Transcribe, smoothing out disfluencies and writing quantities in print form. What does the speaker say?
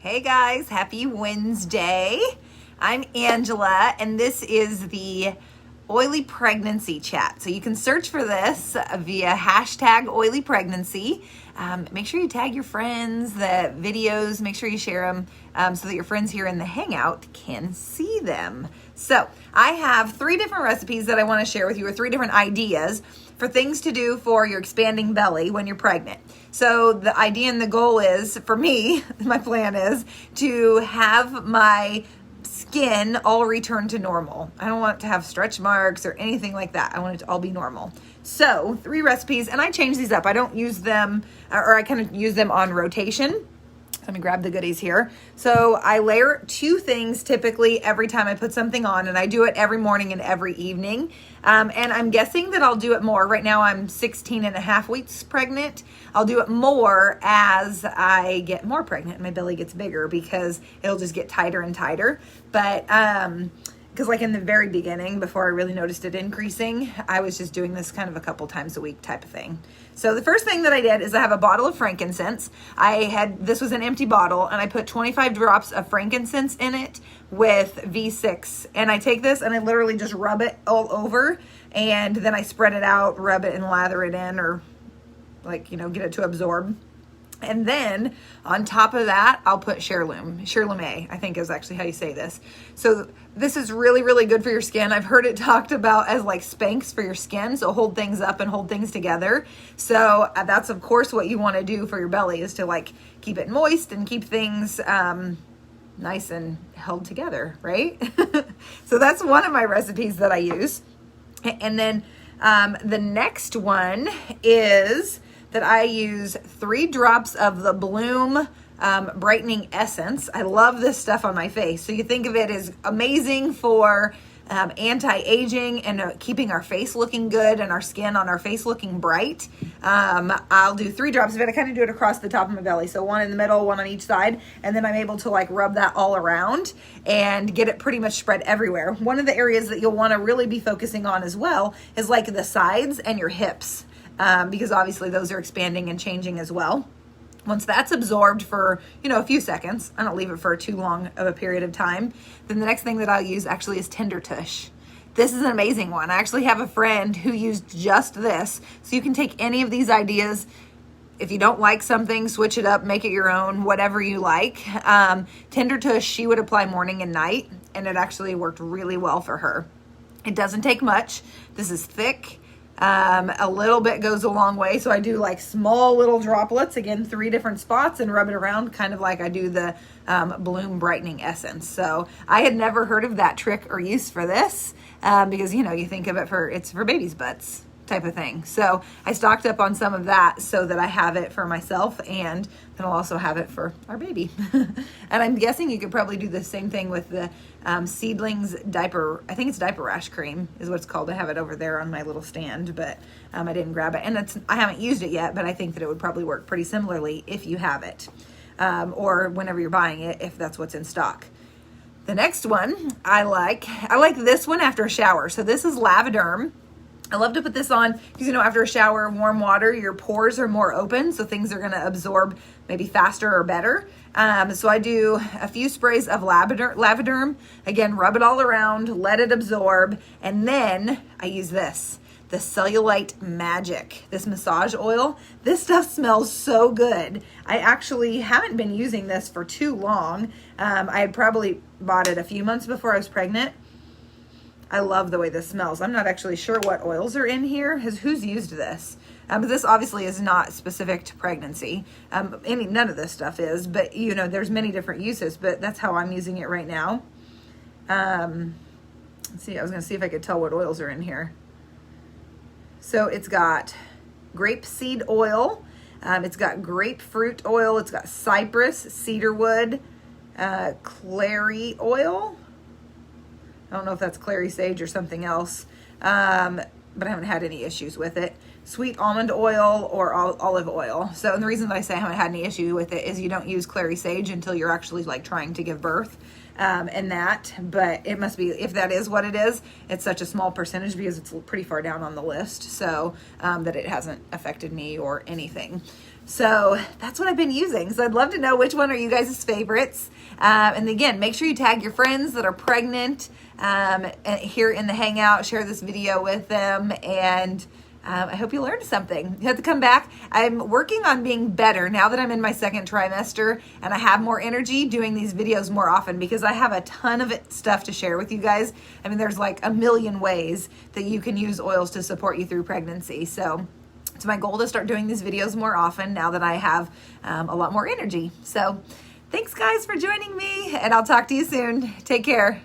Hey guys, happy Wednesday. I'm Angela, and this is the oily pregnancy chat. So you can search for this via hashtag oily pregnancy. Make sure you tag your friends, the videos, make sure you share them so that your friends here in the Hangout can see them. So I have 3 different recipes that I want to share with you, or 3 different ideas for things to do for your expanding belly when you're pregnant. So the idea and the goal is, for me, my plan is to have my skin all return to normal. I don't want it to have stretch marks or anything like that. I want it to all be normal. So 3 recipes, and I change these up. I don't use them, or I kind of use them on rotation. Let me grab the goodies here. So I layer 2 things typically every time I put something on, and I do it every morning and every evening. And I'm guessing that I'll do it more. Right now I'm 16 and a half weeks pregnant. I'll do it more as I get more pregnant and my belly gets bigger, because it'll just get tighter and tighter. But because like in the very beginning, before I really noticed it increasing, I was just doing this kind of a couple times a week type of thing. So the first thing that I did is I have a bottle of frankincense. This was an empty bottle, and I put 25 drops of frankincense in it with V6. And I take this and I literally just rub it all over, and then I spread it out, rub it and lather it in, or get it to absorb. And then on top of that, I'll put Shirleme, I think is actually how you say this. So this is really, really good for your skin. I've heard it talked about as like Spanx for your skin. So hold things up and hold things together. So that's of course what you want to do for your belly, is to like keep it moist and keep things nice and held together, right? So that's one of my recipes that I use. And then the next one is that I use 3 drops of the Bloom brightening essence. I love this stuff on my face. So you think of it as amazing for anti-aging and keeping our face looking good and our skin on our face looking bright. I'll do 3 drops of it. I kind of do it across the top of my belly. So 1 in the middle, 1 on each side. And then I'm able to like rub that all around and get it pretty much spread everywhere. One of the areas that you'll want to really be focusing on as well is like the sides and your hips. Because obviously those are expanding and changing as well. Once that's absorbed for, a few seconds, I don't leave it for too long of a period of time, then the next thing that I'll use actually is Tender Tush. This is an amazing one. I actually have a friend who used just this. So you can take any of these ideas. If you don't like something, switch it up, make it your own, whatever you like. Tender Tush, she would apply morning and night, and it actually worked really well for her. It doesn't take much. This is thick. A little bit goes a long way. So I do like small little droplets, again, 3 different spots, and rub it around kind of like I do the Bloom brightening essence. So I had never heard of that trick or use for this because, you think of it it's for babies' butts type of thing. So I stocked up on some of that so that I have it for myself, and then I'll also have it for our baby. And I'm guessing you could probably do the same thing with the Seedlings diaper. I think it's diaper rash cream is what it's called. I have it over there on my little stand, but I didn't grab it. And I haven't used it yet, but I think that it would probably work pretty similarly if you have it, or whenever you're buying it, if that's what's in stock. The next one I like this one after a shower. So this is Lavaderm. I love to put this on because, after a shower, warm water, your pores are more open, so things are going to absorb maybe faster or better. So I do a few sprays of Lavaderm. Again, rub it all around, let it absorb, and then I use this, the Cellulite Magic, this massage oil. This stuff smells so good. I actually haven't been using this for too long. I had probably bought it a few months before I was pregnant. I love the way this smells. I'm not actually sure what oils are in here. Who's used this? But this obviously is not specific to pregnancy. None of this stuff is, but there's many different uses, but that's how I'm using it right now. Let's see, I was gonna see if I could tell what oils are in here. So it's got grapeseed oil. It's got grapefruit oil. It's got cypress, cedarwood, clary oil. I don't know if that's clary sage or something else, but I haven't had any issues with it. Sweet almond oil or olive oil. So the reason that I say I haven't had any issue with it is you don't use clary sage until you're actually like trying to give birth. But it must be, if that is what it is, it's such a small percentage because it's pretty far down on the list, so that it hasn't affected me or anything. So that's what I've been using. So I'd love to know which one are you guys' favorites. And again, make sure you tag your friends that are pregnant here in the Hangout. Share this video with them, and I hope you learned something. You have to come back. I'm working on being better now that I'm in my second trimester and I have more energy, doing these videos more often, because I have a ton of stuff to share with you guys. I mean, there's like a million ways that you can use oils to support you through pregnancy. So it's my goal to start doing these videos more often now that I have a lot more energy. So thanks guys for joining me, and I'll talk to you soon. Take care.